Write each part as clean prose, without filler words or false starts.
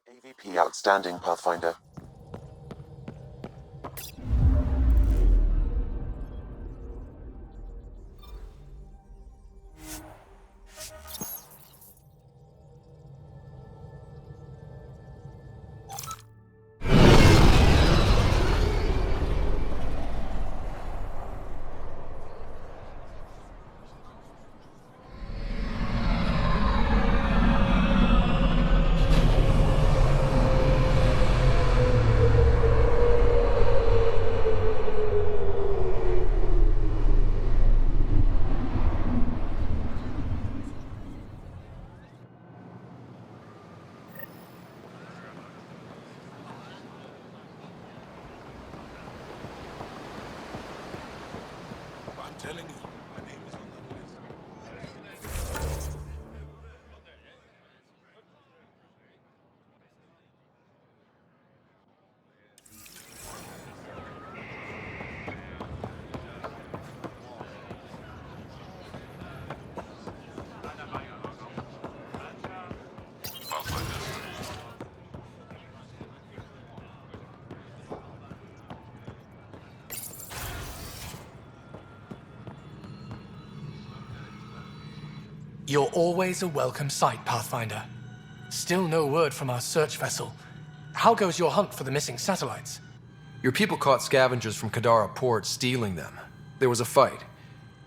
AVP outstanding, Pathfinder. I'm telling you, my name is on that list. You're always a welcome sight, Pathfinder. Still no word from our search vessel. How goes your hunt for the missing satellites? Your people caught scavengers from Kadara Port stealing them. There was a fight.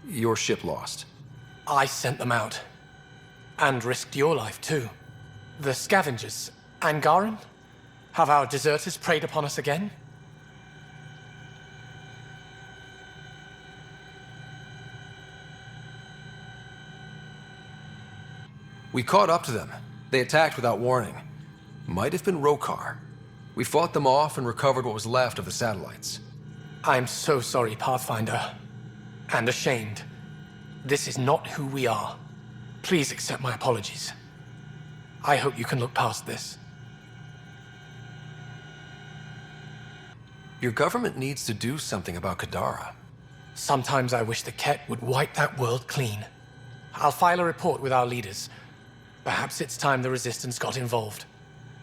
Your ship lost. I sent them out. And risked your life, too. The scavengers, Angaran? Have our deserters preyed upon us again? We caught up to them. They attacked without warning. Might have been Rokar. We fought them off and recovered what was left of the satellites. I'm so sorry, Pathfinder. And ashamed. This is not who we are. Please accept my apologies. I hope you can look past this. Your government needs to do something about Kadara. Sometimes I wish the Ket would wipe that world clean. I'll file a report with our leaders. Perhaps it's time the Resistance got involved.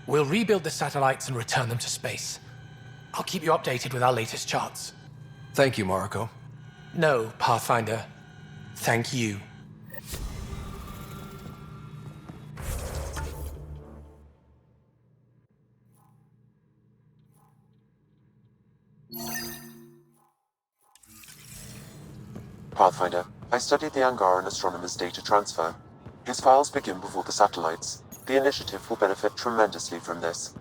We'll rebuild the satellites and return them to space. I'll keep you updated with our latest charts. Thank you, Mariko. No, Pathfinder. Thank you. Pathfinder, I studied the Angaran astronomer's data transfer. His files begin before the satellites. The initiative will benefit tremendously from this.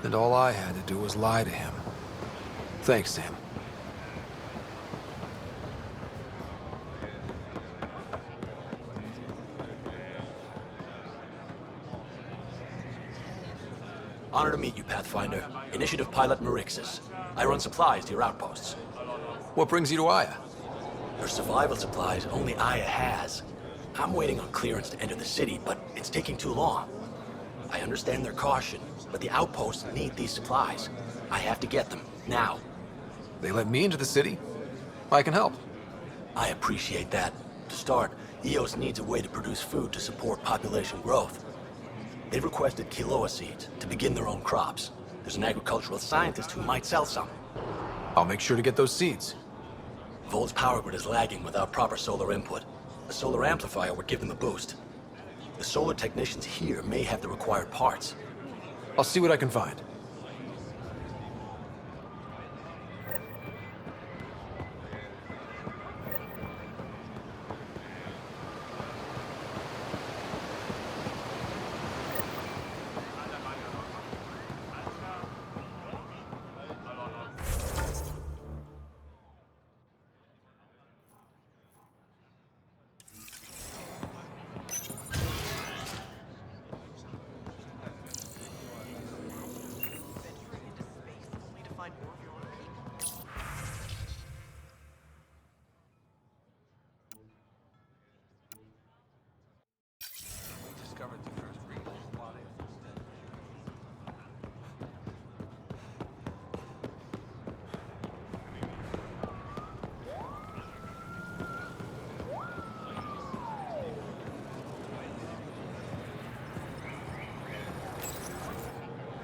And all I had to do was lie to him. Thanks, Sam. Honor to meet you, Pathfinder. Initiative Pilot Merixis. I run supplies to your outposts. What brings you to Aya? Your survival supplies only Aya has. I'm waiting on clearance to enter the city, but it's taking too long. I understand their caution, but the outposts need these supplies. I have to get them, now. They let me into the city? I can help. I appreciate that. To start, EOS needs a way to produce food to support population growth. They've requested Kiloa seeds to begin their own crops. There's an agricultural scientist who might sell some. I'll make sure to get those seeds. Volt's power grid is lagging without proper solar input. A solar amplifier would give them a boost. The solar technicians here may have the required parts. I'll see what I can find.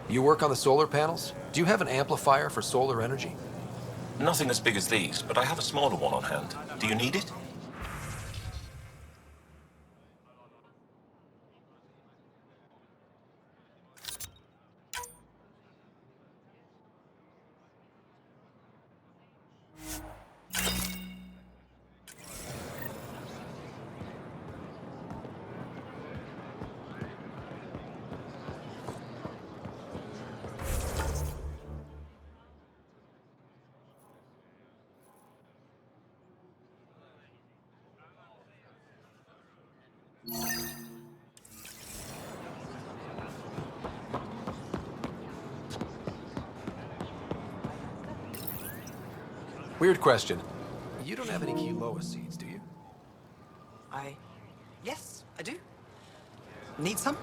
You work on the solar panels? Do you have an amplifier for solar energy? Nothing as big as these, but I have a smaller one on hand. Do you need it? Weird question. You don't have any Qiloa seeds, do you? Yes, I do. Need some?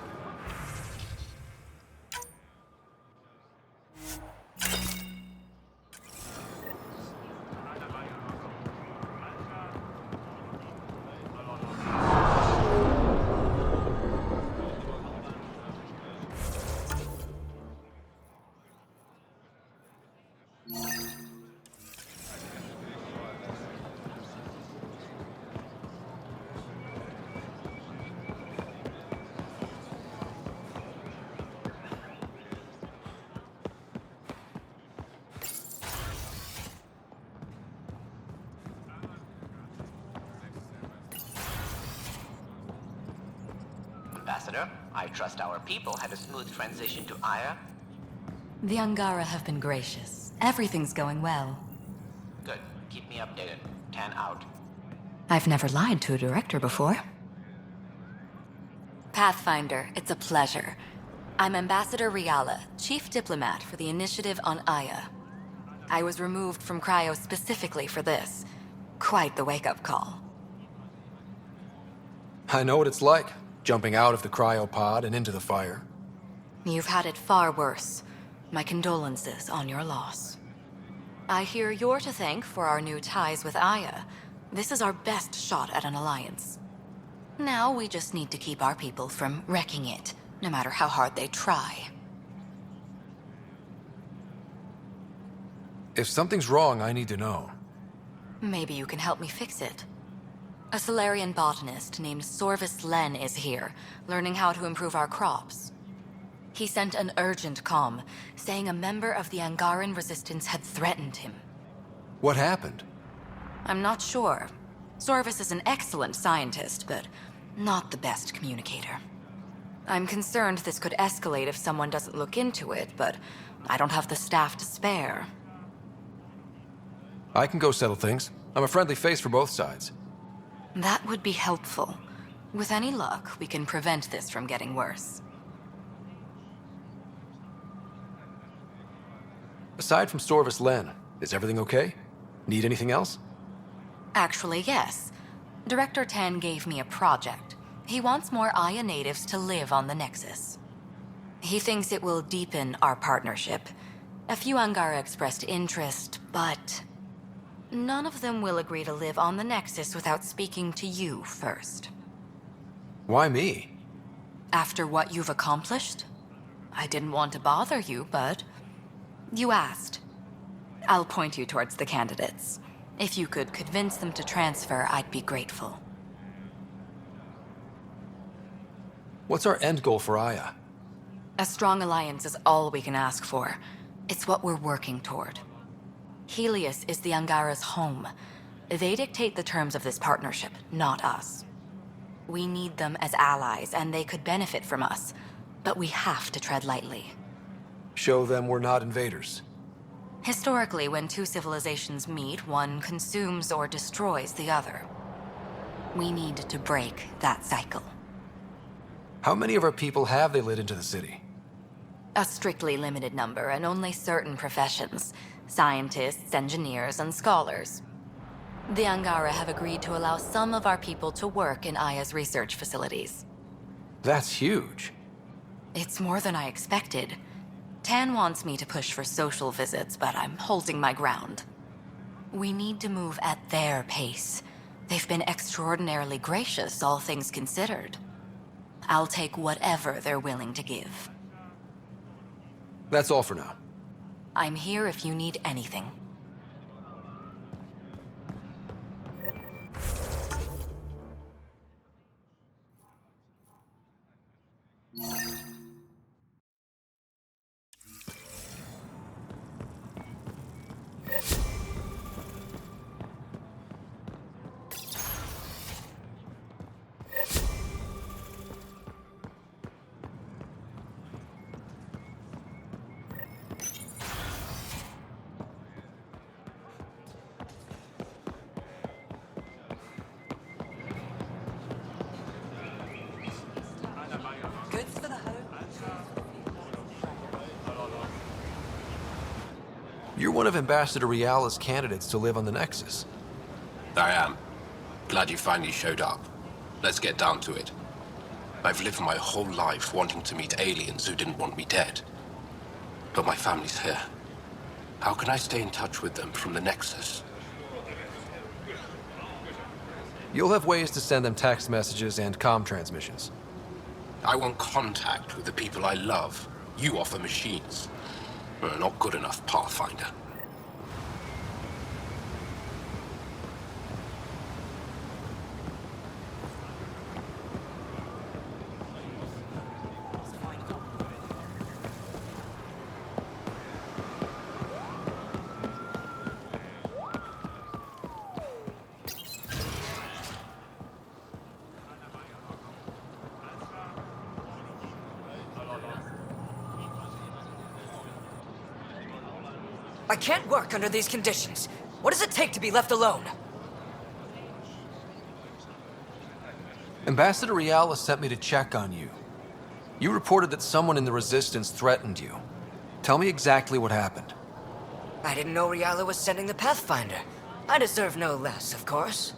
Ambassador, I trust our people had a smooth transition to Aya. The Angara have been gracious. Everything's going well. Good. Keep me updated. 10 out. I've never lied to a director before. Pathfinder, it's a pleasure. I'm Ambassador Riala, Chief Diplomat for the Initiative on Aya. I was removed from Cryo specifically for this. Quite the wake-up call. I know what it's like, jumping out of the cryopod and into the fire. You've had it far worse. My condolences on your loss. I hear you're to thank for our new ties with Aya. This is our best shot at an alliance. Now we just need to keep our people from wrecking it, no matter how hard they try. If something's wrong, I need to know. Maybe you can help me fix it. A Solarian botanist named Sorvis Len is here, learning how to improve our crops. He sent an urgent comm, saying a member of the Angaran resistance had threatened him. What happened? I'm not sure. Sorvis is an excellent scientist, but not the best communicator. I'm concerned this could escalate if someone doesn't look into it, but I don't have the staff to spare. I can go settle things. I'm a friendly face for both sides. That would be helpful. With any luck, we can prevent this from getting worse. Aside from Sorvis Len, is everything okay? Need anything else? Actually, yes. Director Tan gave me a project. He wants more Aya natives to live on the Nexus. He thinks it will deepen our partnership. A few Angara expressed interest, but none of them will agree to live on the Nexus without speaking to you first. Why me? After what you've accomplished? I didn't want to bother you, but you asked. I'll point you towards the candidates. If you could convince them to transfer, I'd be grateful. What's our end goal for Aya? A strong alliance is all we can ask for. It's what we're working toward. Helios is the Angara's home. They dictate the terms of this partnership, not us. We need them as allies, and they could benefit from us. But we have to tread lightly. Show them we're not invaders. Historically, when two civilizations meet, one consumes or destroys the other. We need to break that cycle. How many of our people have they let into the city? A strictly limited number, and only certain professions. Scientists, engineers, and scholars. The Angara have agreed to allow some of our people to work in Aya's research facilities. That's huge. It's more than I expected. Tan wants me to push for social visits, but I'm holding my ground. We need to move at their pace. They've been extraordinarily gracious, all things considered. I'll take whatever they're willing to give. That's all for now. I'm here if you need anything. Goods for the home. You're one of Ambassador Riala's candidates to live on the Nexus. I am. Glad you finally showed up. Let's get down to it. I've lived my whole life wanting to meet aliens who didn't want me dead. But my family's here. How can I stay in touch with them from the Nexus? You'll have ways to send them text messages and comm transmissions. I want contact with the people I love. You offer machines. Not good enough, Pathfinder. I can't work under these conditions. What does it take to be left alone? Ambassador Riala sent me to check on you. You reported that someone in the Resistance threatened you. Tell me exactly what happened. I didn't know Riala was sending the Pathfinder. I deserve no less, of course.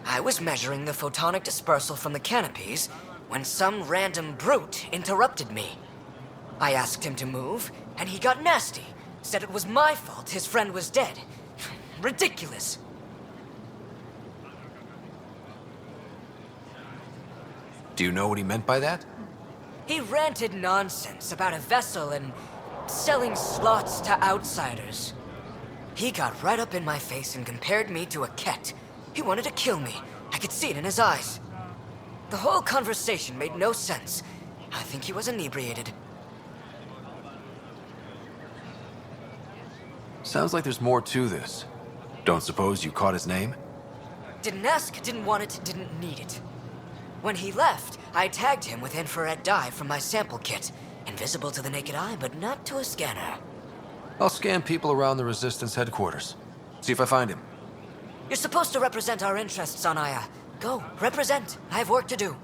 I was measuring the photonic dispersal from the canopies when some random brute interrupted me. I asked him to move, and he got nasty. Said it was my fault his friend was dead. Ridiculous. Do you know what he meant by that? He ranted nonsense about a vessel and selling slots to outsiders. He got right up in my face and compared me to a cat. He wanted to kill me. I could see it in his eyes. The whole conversation made no sense. I think he was inebriated. Sounds like there's more to this. Don't suppose you caught his name? Didn't ask, didn't want it, didn't need it. When he left, I tagged him with infrared dye from my sample kit. Invisible to the naked eye, but not to a scanner. I'll scan people around the Resistance headquarters. See if I find him. You're supposed to represent our interests on Aya. Go, represent. I have work to do.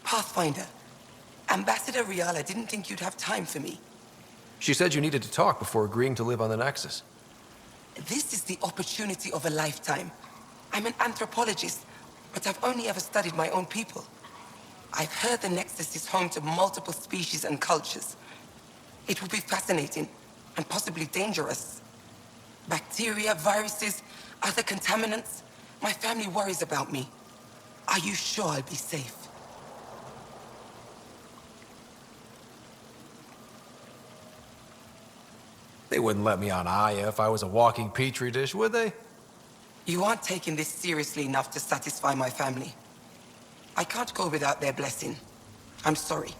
Pathfinder, Ambassador Riala didn't think you'd have time for me. She said you needed to talk before agreeing to live on the Nexus. This is the opportunity of a lifetime. I'm an anthropologist, but I've only ever studied my own people. I've heard the Nexus is home to multiple species and cultures. It will be fascinating and possibly dangerous. Bacteria, viruses, other contaminants. My family worries about me. Are you sure I'll be safe? They wouldn't let me on Aya if I was a walking petri dish, would they? You aren't taking this seriously enough to satisfy my family. I can't go without their blessing. I'm sorry.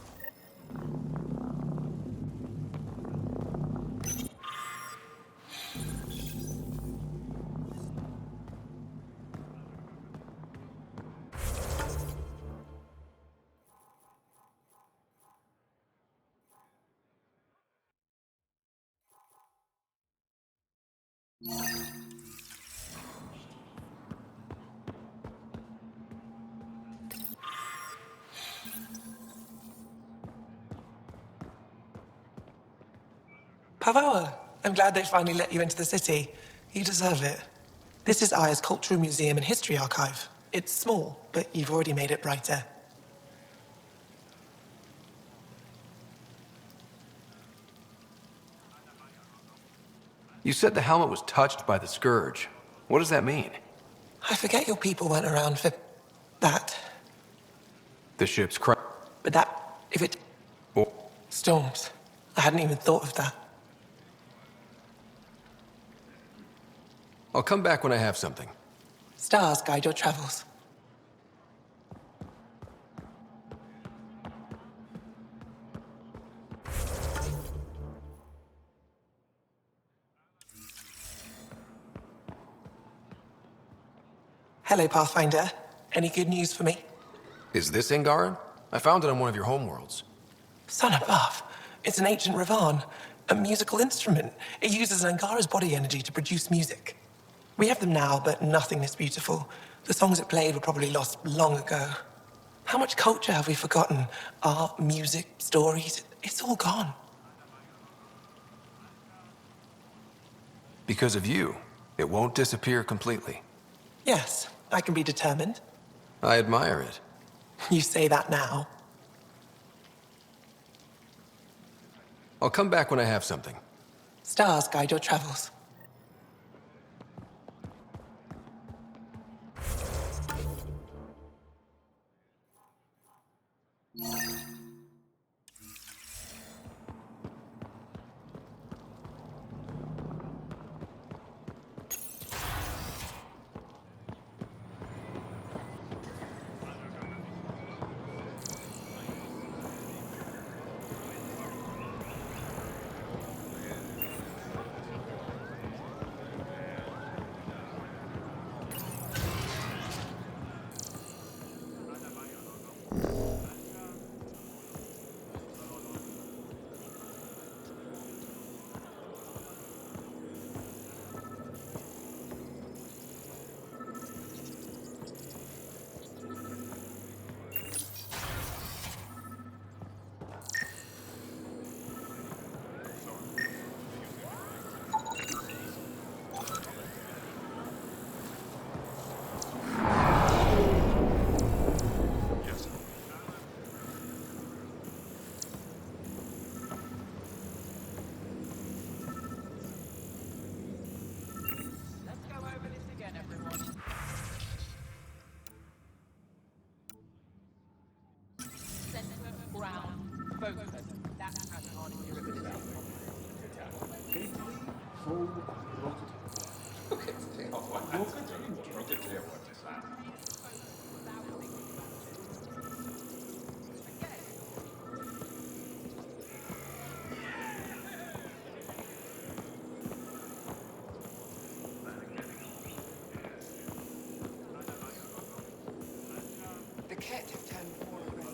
Pavawa, I'm glad they finally let you into the city. You deserve it. This is Aya's Cultural Museum and History Archive. It's small, but you've already made it brighter. You said the helmet was touched by the Scourge. What does that mean? I forget your people weren't around for that. The ship's crash. But that, if it... Oh. Storms. I hadn't even thought of that. I'll come back when I have something. Stars guide your travels. Hello, Pathfinder. Any good news for me? Is this Angaran? I found it on one of your homeworlds. Son above. It's an ancient Ravan, a musical instrument. It uses Angara's body energy to produce music. We have them now, but nothing this beautiful. The songs it played were probably lost long ago. How much culture have we forgotten? Art, music, stories, it's all gone. Because of you, it won't disappear completely. Yes, I can be determined. I admire it. You say that now. I'll come back when I have something. Stars guide your travels. The cat have turned more aggressive.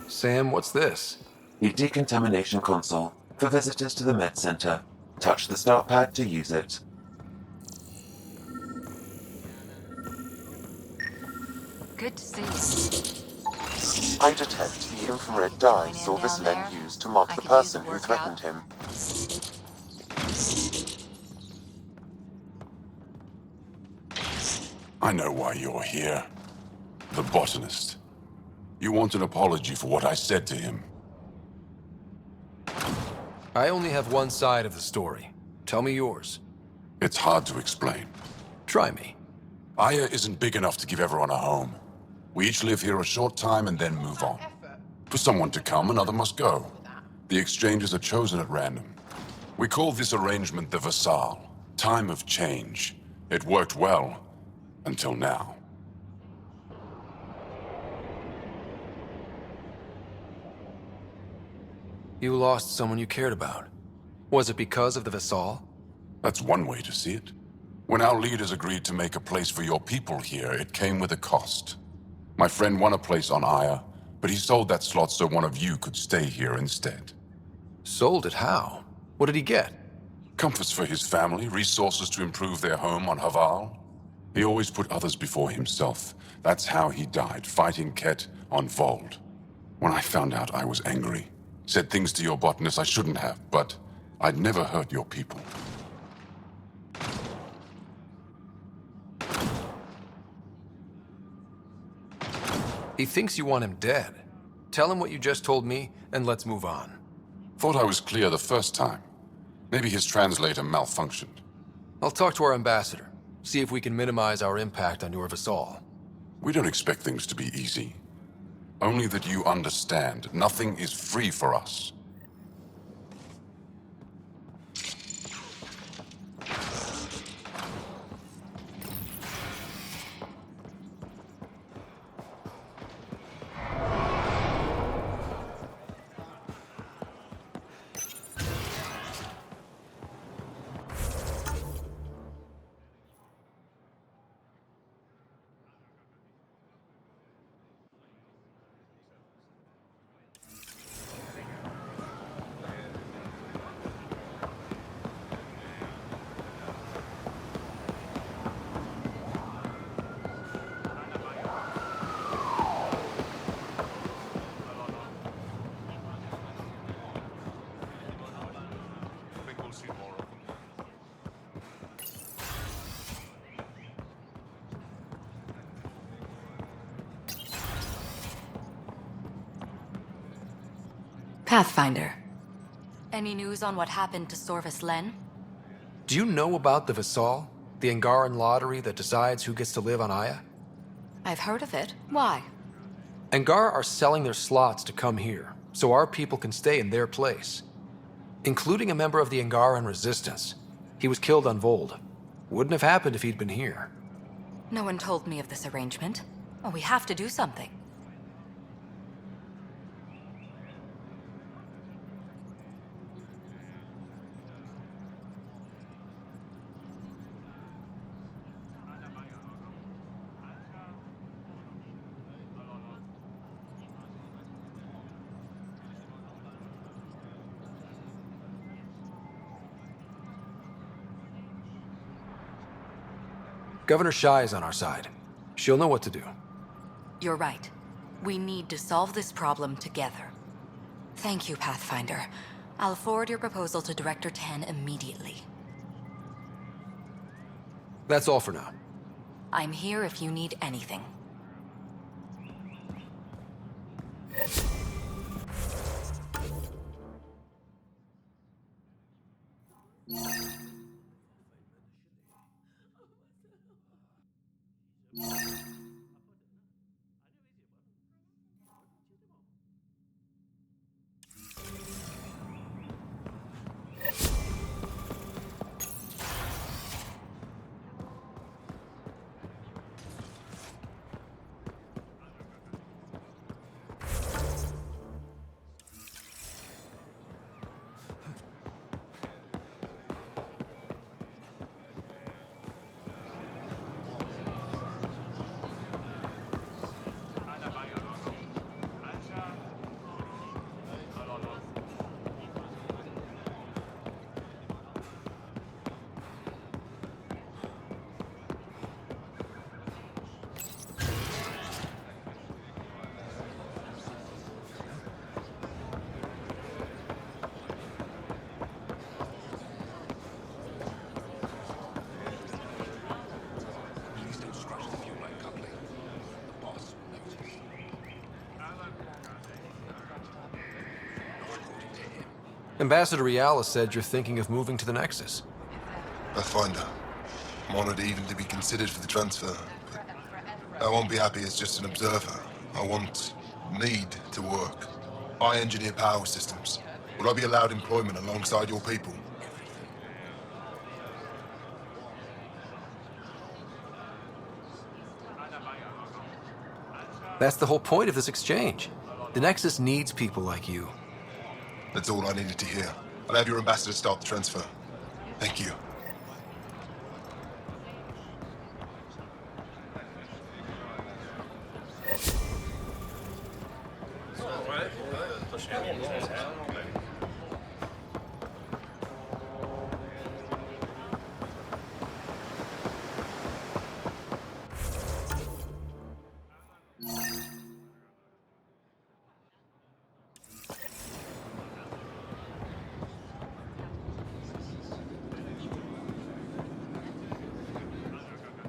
Sam, what's this? A decontamination console for visitors to the Med Center. Touch the start pad to use it. Good to see you. I detect the infrared dye Silvis Len used to mark the person who threatened him. I know why you're here. The botanist. You want an apology for what I said to him. I only have one side of the story. Tell me yours. It's hard to explain. Try me. Aya isn't big enough to give everyone a home. We each live here a short time and then move on. For someone to come, another must go. The exchanges are chosen at random. We call this arrangement the Vassal. Time of change. It worked well. Until now. You lost someone you cared about. Was it because of the Vassal? That's one way to see it. When our leaders agreed to make a place for your people here, it came with a cost. My friend won a place on Aya, but he sold that slot so one of you could stay here instead. Sold it how? What did he get? Comforts for his family, resources to improve their home on Haval. He always put others before himself. That's how he died, fighting Ket on Vold. When I found out, I was angry. Said things to your botanist I shouldn't have, but I'd never hurt your people. He thinks you want him dead. Tell him what you just told me, and let's move on. Thought I was clear the first time. Maybe his translator malfunctioned. I'll talk to our ambassador, see if we can minimize our impact on your Vassal. We don't expect things to be easy. Only that you understand, nothing is free for us. Pathfinder. Any news on what happened to Sorvis Len? Do you know about the Vassal? The Angaran lottery that decides who gets to live on Aya? I've heard of it. Why? Angar are selling their slots to come here, so our people can stay in their place. Including a member of the Angaran resistance. He was killed on Vold. Wouldn't have happened if he'd been here. No one told me of this arrangement. Well, we have to do something. Governor Shai is on our side. She'll know what to do. You're right. We need to solve this problem together. Thank you, Pathfinder. I'll forward your proposal to Director Ten immediately. That's all for now. I'm here if you need anything. Ambassador Riala said you're thinking of moving to the Nexus. Pathfinder. I'm honored even to be considered for the transfer, but I won't be happy as just an observer. I need to work. I engineer power systems. Will I be allowed employment alongside your people? That's the whole point of this exchange. The Nexus needs people like you. That's all I needed to hear. I'll have your ambassador start the transfer. Thank you.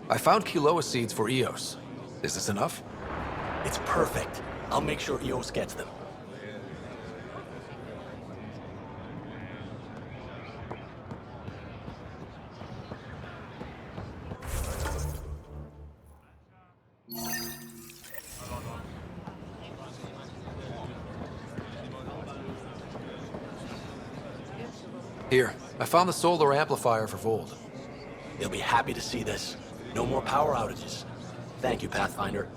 I found Kiloa seeds for Eos. Is this enough? It's perfect. I'll make sure Eos gets them. Here, I found the solar amplifier for Vold. They'll be happy to see this. No more power outages. Thank you, Pathfinder.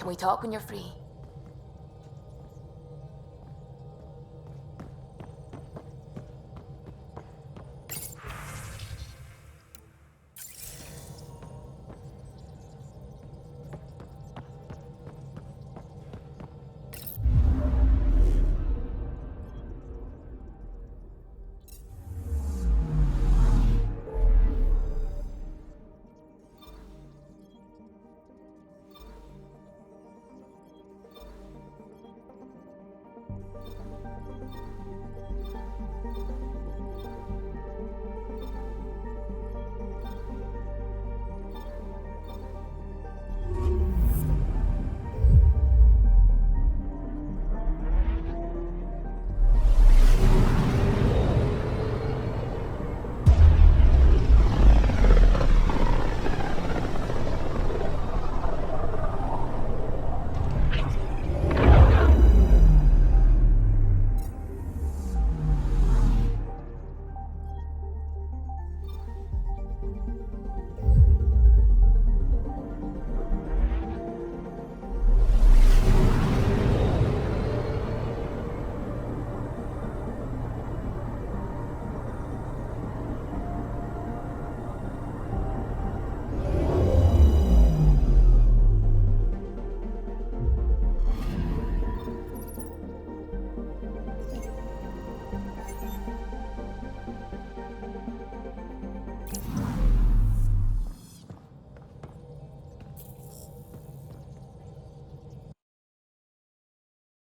Can we talk when you're free?